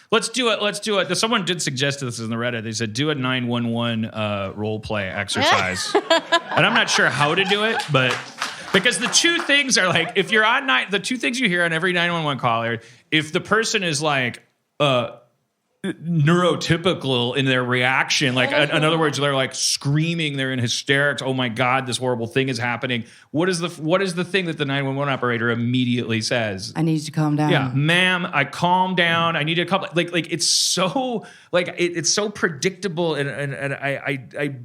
Let's do it. Someone did suggest this in the Reddit. They said do a 911 role play exercise, and I'm not sure how to do it, but because the two things are like if you're on the two things you hear on every 911 call are if the person is like neurotypical in their reaction, like in other words, they're like screaming, they're in hysterics. Oh my God, this horrible thing is happening. What is the thing that the 911 operator immediately says? I need you to calm down. Yeah, ma'am, I calm down. I need a couple. Like it's so it's so predictable, and I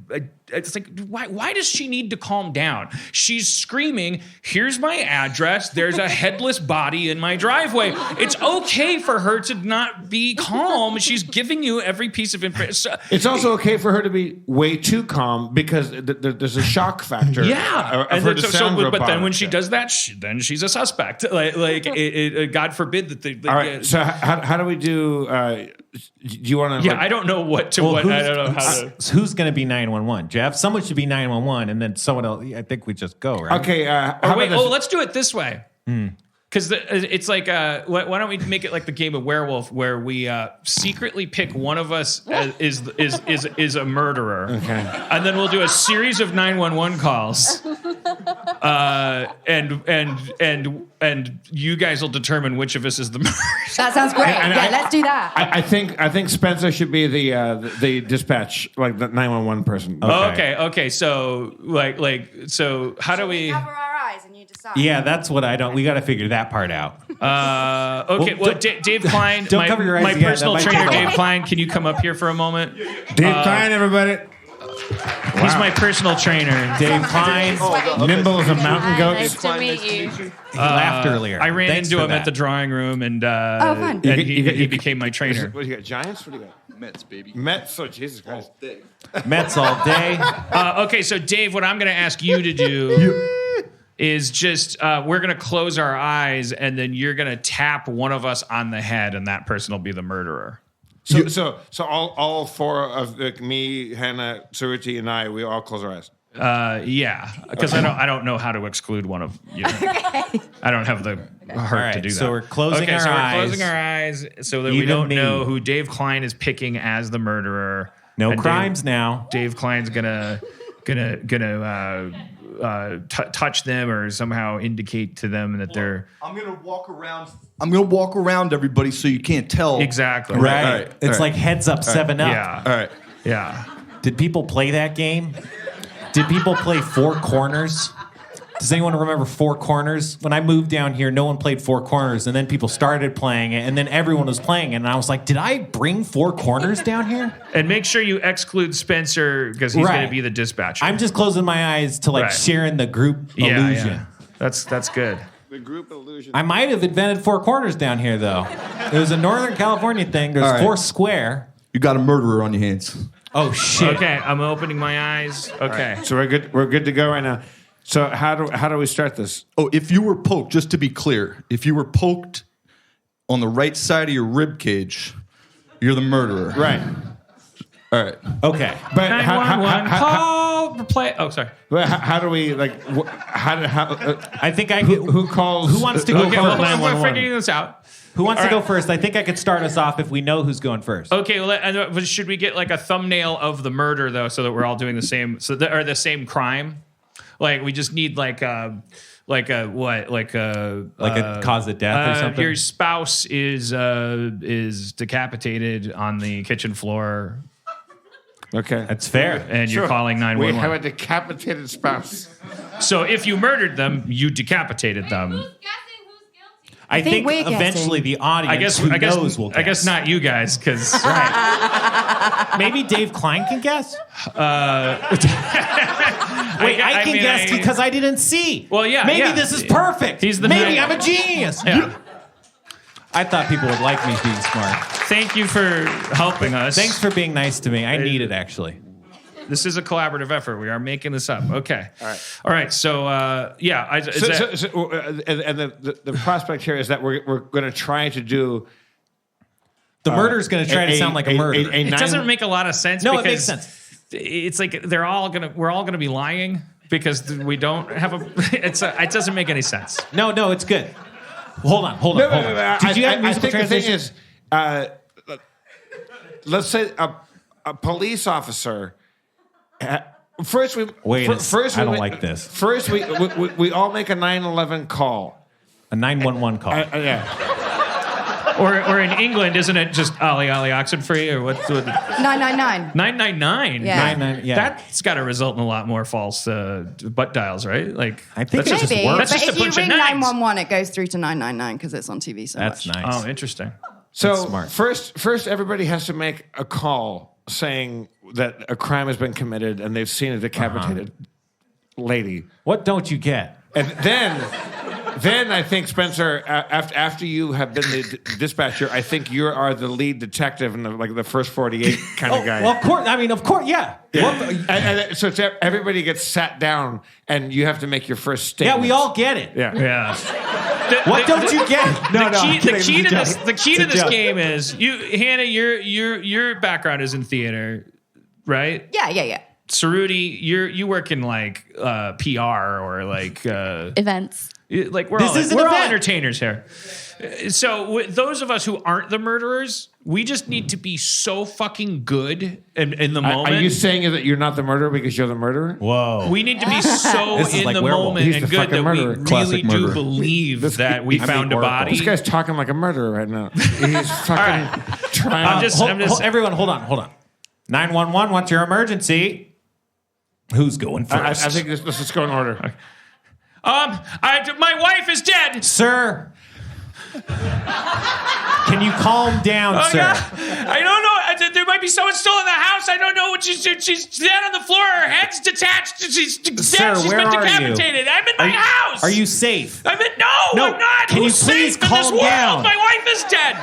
it's like why does she need to calm down? She's screaming. Here's my address. There's a headless body in my driveway. It's okay for her to not be calm. She's giving you every piece of information. It's also okay for her to be way too calm because there's a shock factor. Yeah, of her to sound but then robotic. when she does that, then she's a suspect. God forbid that. All right. So how do we do? Do you want to? Yeah, I don't know what to. I don't know how to. Who's going to be 911? Jeff, someone should be 911, and then someone else. I think we just go right. Okay. Let's do it this way. Because it's like, why don't we make it like the game of werewolf, where we secretly pick one of us is a murderer, okay, and then we'll do a series of 911 calls, and you guys will determine which of us is the murderer. That sounds great. Let's do that. I think Spencer should be the dispatch, like the 911 person. Okay. So so how do we? Cover our eyes and you decide. Yeah, that's what I don't. We got to figure that part out. Okay. Well, Dave Klein, don't cover your eyes my again. personal That might trainer, take Dave off. Klein. Can you come up here for a moment? Dave Klein, everybody. He's my personal trainer. Dave Klein, nimble as a mountain goat. Nice to meet you. he laughed earlier. I ran Thanks into for him that. at the drawing room, and fun. and he became my trainer. What do you got? Giants? What do you got? Mets, baby. Mets. Oh, Jesus Christ. Mets all day. Okay, so Dave, what I'm going to ask you to do is just we're going to close our eyes, and then you're going to tap one of us on the head, and that person will be the murderer. So all four of me, Hanna, Suruthi, and I, we all close our eyes. Yeah, because I don't know how to exclude one of you. Okay. I don't have the heart to do that. So we're closing our eyes. We're closing our eyes so that we Even don't me. know who Dave Klein is picking as the murderer. No And crimes now. Dave Klein's gonna touch them or somehow indicate to them that they're I'm gonna walk around everybody so you can't tell. exactly Right. All right. It's like heads up, 7 up. Yeah. All right. Yeah. Did people play that game? Did people play Four Corners? Does anyone remember Four Corners? When I moved down here, no one played Four Corners, and then people started playing it, and then everyone was playing it, and I was like, did I bring Four Corners down here? And make sure you exclude Spencer because he's Right. going to be the dispatcher. I'm just closing my eyes to like Right. sharing the group illusion. Yeah. That's good. The group illusion. I might have invented Four Corners down here, though. It was a Northern California thing. There's All right. Four Square. You got a murderer on your hands. Oh, shit. Okay, I'm opening my eyes. Okay. So we're good. We're good to go right now. So how do we start this? Oh, if you were poked, just to be clear, if you were poked on the right side of your rib cage, you're the murderer. Right. All right. Okay. But 911 call replay. Oh, sorry. how do we like? I think I could. Who calls? Who wants to go Okay, first? well, we're figuring this out. Who wants All to go right. first? I think I could start us off if we know who's going first. Okay, well, should we get like a thumbnail of the murder though, so that we're all doing the same, or the same crime? Like we just need like a cause of death or something. Your spouse is decapitated on the kitchen floor, Okay. That's fair. and you're calling We have 911. a decapitated spouse. So if you murdered them, you decapitated them. Who's guessing who's guilty? I think we're eventually guessing. the audience who knows will guess. I guess not you guys, because Maybe Dave Klein can guess? Wait, I can guess because I didn't see. Well, yeah, Maybe yeah. this is perfect. He's the Maybe man. I'm a genius. Yeah. I thought people would like me being smart. Thank you for helping us. Thanks for being nice to me. I need it, actually. This is a collaborative effort. We are making this up. Okay. All right. So, yeah. And The prospect here is that we're going to try to do. The murder's going to try to sound like a murder. it doesn't make a lot of sense. No, it because makes sense. It's like we're all gonna be lying because we don't have a. It doesn't make any sense. No, it's good. Hold on. Did you have I musical think the thing translation? is, let's say a police officer. First, we Wait, first I we don't ma- like this. First, we all make a 911 call. A 911 call. Yeah. Or in England, isn't it just Ali Oxenfree or what? 999. 999. Yeah. 99, yeah. That's got to result in a lot more false butt dials, right? Like I think that's it's just Maybe, worse. but That's just a if you bunch of ring nines. 911, it goes through to 999 because it's on TV so That's much. nice. Oh, interesting. So smart. first, everybody has to make a call saying that a crime has been committed and they've seen a decapitated lady. What don't you get? And then I think, Spencer, after you have been the dispatcher, I think you are the lead detective in the first 48 kind of guy. Well, of course. I mean, of course, yeah. And so everybody gets sat down, and you have to make your first statement. Yeah, we all get it. Yeah. Yeah. What don't you get? The key to this joke. game is Hannah. Your background is in theater, right? Yeah. Suruthi, you work in like PR or like Events. like we're This is an all event. entertainers here. So those of us who aren't the murderers, we just need to be so fucking good in the moment. Are you saying that you're not the murderer because you're the murderer? Whoa. We need to be so This is in like the werewolf. moment He's and the good fucking that we murderer. really Classic do murderer. believe that we found a Oracle. body. This guy's talking like a murderer right now. He's fucking trying. I'm just- Everyone, hold on. 911, what's your emergency? Who's going I first? think let's just go in order. My wife is dead. Sir, can you calm down, Oh, sir? yeah. I don't know. There might be someone still in the house. I don't know what she's dead on the floor. Her head's detached. She's dead. Sir, She's where been are you? decapitated. I'm in my house. Are you safe? I'm in. No, No, I'm not. can you Who's please safe in this calm world? down? My wife is dead.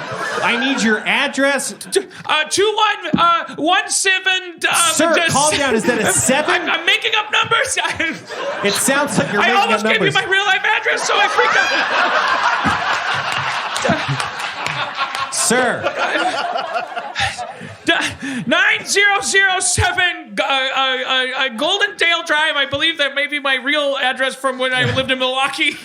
I need your address. 2117. Sir, calm down. Is that a 7? I'm making up numbers. It sounds like you're I making up almost gave you numbers. my real life address, so I freaked out. Sir, 9007 Golden Dale Drive. I believe that may be my real address from when I lived in Milwaukee.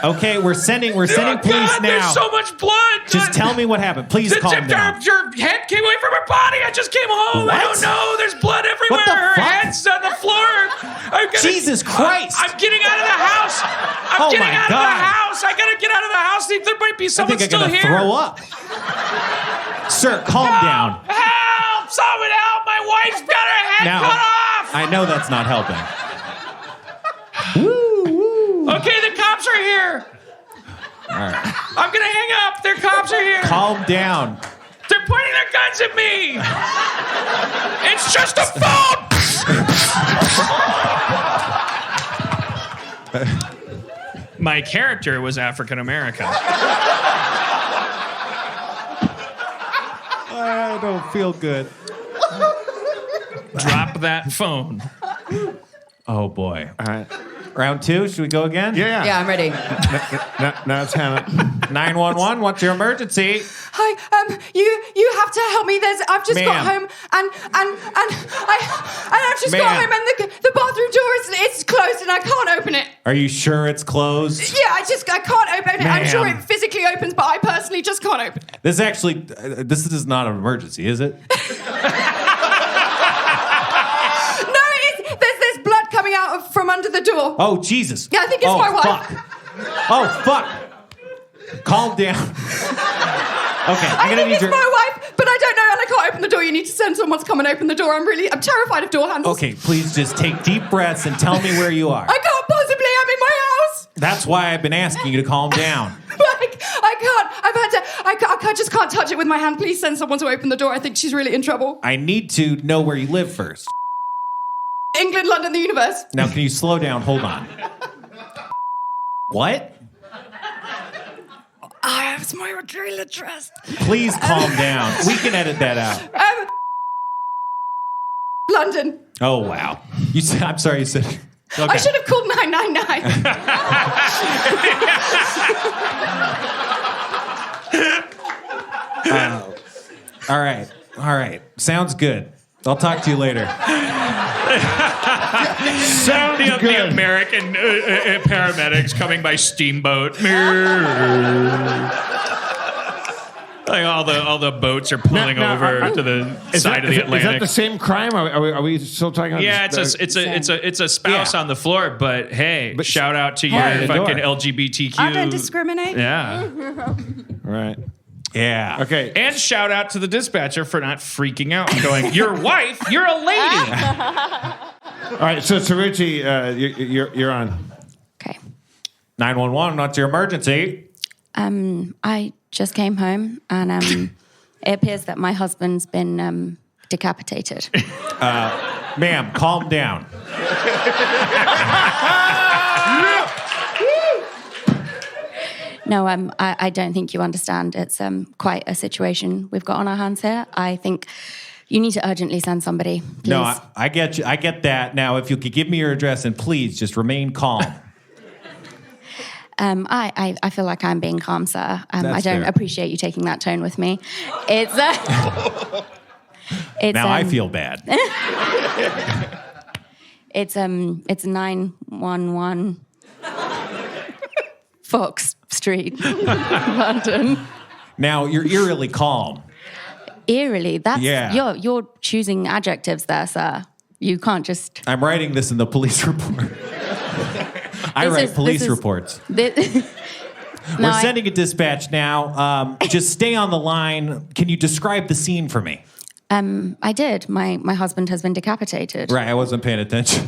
okay, we're sending police God, now. there's so much blood. Just tell me what happened. Please calm down. Your head came away from her body. I just came home. I What? don't know. There's blood everywhere. the Her fuck? head's on the floor. Jesus Christ. I'm getting out of the house. I'm Oh getting my out of God. the house. I gotta get out of the house. There might be I someone think I'm still gonna here. throw up. Sir, calm down. Help! Someone help! My wife's got her head Now, cut off. I know that's not helping. Okay, the cops are here. All right. I'm gonna hang up. Their cops are here. Calm down. They're pointing their guns at me. It's just a phone. My character was African American. I don't feel good. Drop that phone. Oh boy. All right. Round 2, should we go again? Yeah. Yeah, I'm ready. Now it's Hannah. 911, what's your emergency? Hi, you have to help me. I've just got Ma'am. home and I've just got Ma'am. home and the bathroom door is closed and I can't open it. Are you sure it's closed? Yeah, I can't open it. I'm sure Ma'am. it physically opens, but I personally just can't open it. This actually, this is not an emergency, is it? No, it is. There's blood coming out from under the door. Oh, Jesus. Yeah, I think it's my wife. Fuck. Oh, fuck. Calm down. Okay, I think it's my wife, but I don't know, and I can't open the door. You need to send someone to come and open the door. I'm terrified of door handles. Okay, please just take deep breaths and tell me where you are. I can't possibly. I'm in my house. That's why I've been asking you to calm down. I can't. I just can't touch it with my hand. Please send someone to open the door. I think she's really in trouble. I need to know where you live first. England, London, the universe. Now, can you slow down? Hold on. What? I have my real address. Please calm down. We can edit that out. London. Oh, wow. You said, I'm sorry, you said. Okay. I should have called 999. All right. Sounds good. I'll talk to you later. The American paramedics coming by steamboat. Like all the boats are pulling over to the side of the Atlantic. Is that the same crime? Are we still talking about Yeah, it's a spouse on the floor, but hey, shout out to your fucking LGBTQ. I don't discriminate. Yeah. Right. Yeah. Okay. And shout out to the dispatcher for not freaking out and going, "Your wife, you're a lady." All right. So Suruthi, you're on. Okay. 911. What's your emergency? I just came home and it appears that my husband's been decapitated. Ma'am, calm down. No, I don't think you understand. It's quite a situation we've got on our hands here. I think you need to urgently send somebody, please. No, I get you. I get that. Now, if you could give me your address and please just remain calm. I feel like I'm being calm, sir. I That's don't fair. appreciate you taking that tone with me. It's Now I feel bad. It's 911 Fox Street, London. Now you're eerily calm. Eerily, that's Yeah. you're choosing adjectives there, sir. You can't just. I'm writing this in the police report. I write police reports. We're sending a dispatch now. Just stay on the line. Can you describe the scene for me? I did. My husband has been decapitated. Right, I wasn't paying attention.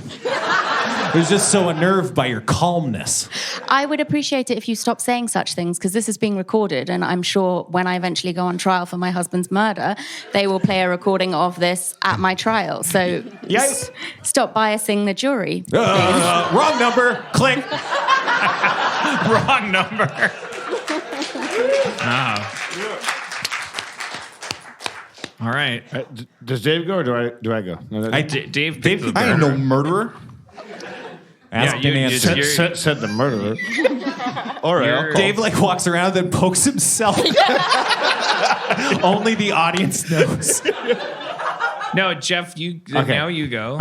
I was just so unnerved by your calmness. I would appreciate it if you stopped saying such things, because this is being recorded, and I'm sure when I eventually go on trial for my husband's murder, they will play a recording of this at my trial. So stop biasing the jury. Wrong number. Click. Wrong number. All right. Does Dave go or do I go? No, Dave. I am no murderer. Asked you- and answered. you- said the murderer. All right, I'll call. Dave like walks around and pokes himself. Only the audience knows. No, Jeff. Now you go.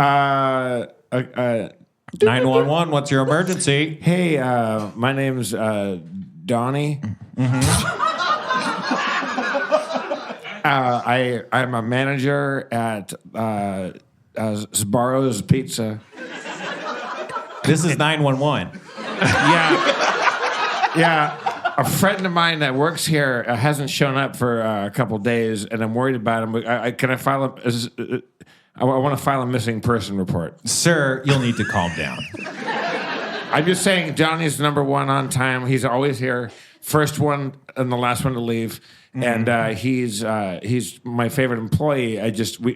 911. What's your emergency? Hey, my name's Donnie. I'm a manager at Sbarro's Pizza. This is 911. Yeah. A friend of mine that works here hasn't shown up for a couple days, and I'm worried about him. I want to file a missing person report. Sir, you'll need to calm down. I'm just saying, Johnny's number one on time. He's always here, first one and the last one to leave, and he's my favorite employee.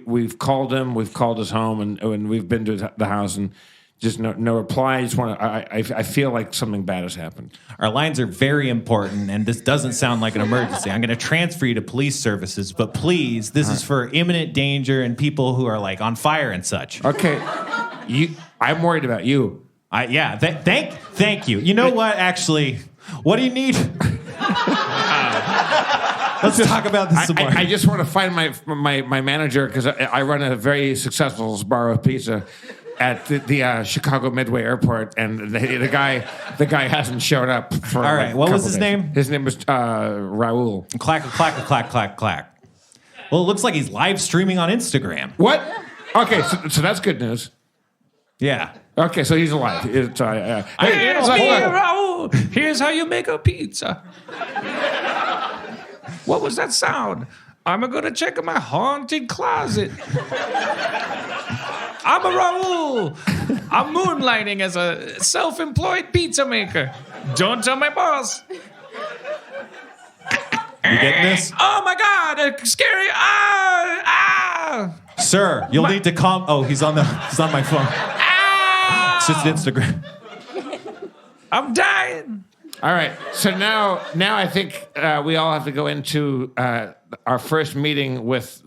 We've called him, we've called his home, and we've been to the house, and just no reply. I just want to. I feel like something bad has happened. Our lines are very important, and this doesn't sound like an emergency. I'm going to transfer you to police services, but please, this is for imminent danger and people who are like on fire and such. Okay, I'm worried about you. Thank you. You know what? Actually, what do you need? Let's talk about this some more. I just want to find my manager, because I run a very successful Sbarro Pizza at the Chicago Midway Airport, and the guy hasn't showed up for. All right, what was his name? His name was Raul. Clack, clack, clack, clack, clack. Well, it looks like he's live streaming on Instagram. What? Okay, so that's good news. Yeah. Okay, so he's alive. Here's Raul. Here's how you make a pizza. What was that sound? I'm gonna check in my haunted closet. I'm a Raul. I'm moonlighting as a self-employed pizza maker. Don't tell my boss. You getting this? Oh my God! Scary! Sir, you'll need to calm. Oh, he's on my phone. It's just Instagram. I'm dying. All right, so now I think we all have to go into our first meeting with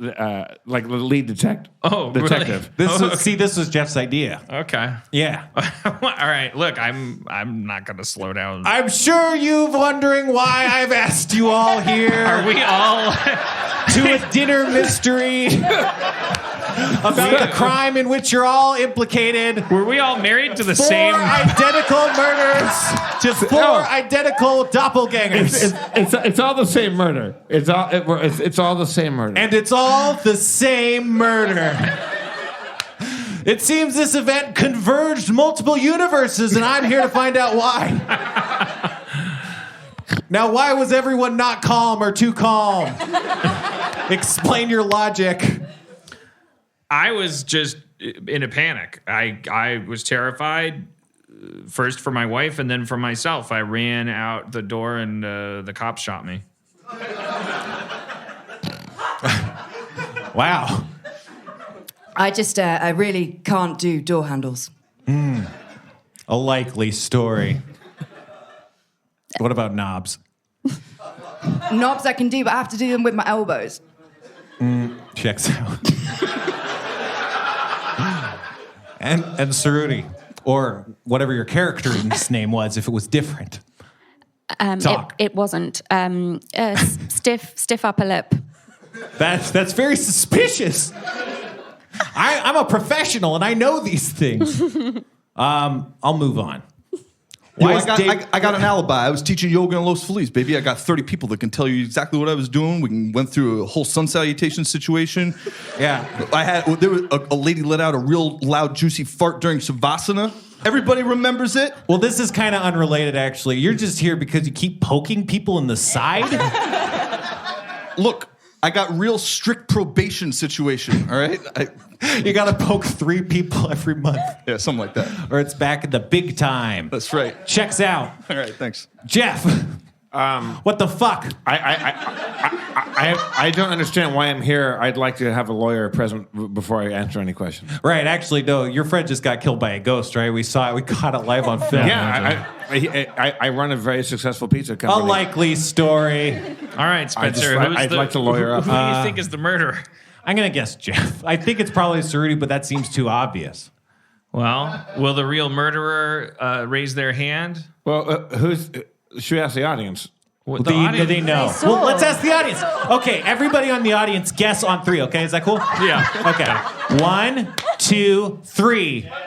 like the lead detective. Oh, really? detective. This was Jeff's idea. Okay. Yeah. All right. Look, I'm not gonna slow down. I'm sure you're wondering why I've asked you all here Are we all? to a dinner mystery. about the crime in which you're all implicated. Were we all married to the Four same? identical murders to four identical doppelgangers. It's all the same murder. It's all the same murder. And it's all the same murder. It seems this event converged multiple universes, and I'm here to find out why. Now, why was everyone not calm or too calm? Explain your logic. I was just in a panic. I was terrified, first for my wife and then for myself. I ran out the door and the cops shot me. Wow. I really can't do door handles. A likely story. What about knobs? Knobs I can do, but I have to do them with my elbows. Checks out. and Suruthi, or whatever your character's name was, if it was different. Talk. It wasn't. Stiff upper lip. That's very suspicious. I'm a professional and I know these things. I'll move on. Yo, I got an alibi. I was teaching yoga in Los Feliz, baby. I got 30 people that can tell you exactly what I was doing. We went through a whole sun salutation situation. Yeah. There was a lady let out a real loud, juicy fart during Savasana. Everybody remembers it. Well, this is kind of unrelated, actually. You're just here because you keep poking people in the side? Look, I got real strict probation situation, all right? You got to poke 3 people every month. Yeah, something like that. Or it's back in the big time. That's right. Checks out. All right, thanks. Jeff, what the fuck? I don't understand why I'm here. I'd like to have a lawyer present before I answer any questions. Right, actually, no, your friend just got killed by a ghost, right? We saw it. We caught it live on film. Yeah, I run a very successful pizza company. A likely story. All right, Spencer. I'd like to lawyer up. Who do you think is the murderer? I'm going to guess Jeff. I think it's probably Suruthi, but that seems too obvious. Well, will the real murderer raise their hand? Well, should we ask the audience? What, Do they know? saw. Well, let's ask the audience. Okay, everybody on the audience, guess on 3, okay? Is that cool? Yeah. Okay. 1, 2, 3. Because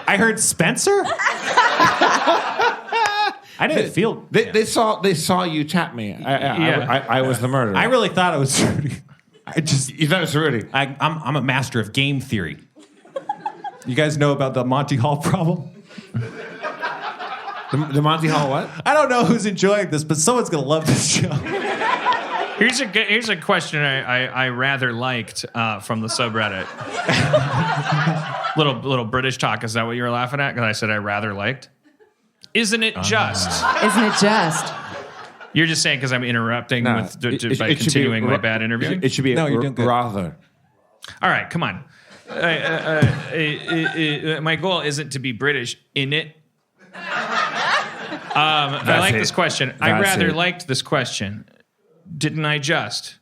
I heard Spencer? I didn't feel... They saw you tap me. I was the murderer. I really thought it was Suruthi. You thought it was Suruthi? I'm a master of game theory. You guys know about the Monty Hall problem? The Monty Hall what? I don't know who's enjoying this, but someone's going to love this show. Here's a question I rather liked from the subreddit. little British talk. Is that what you were laughing at? Because I said I rather liked. Isn't it just? Isn't it just? You're just saying because I'm interrupting by continuing my bad interviewing? It should be No, you're doing good. rather. All right, come on. My goal isn't to be British in it. I like this question. I rather liked this question. Didn't I just?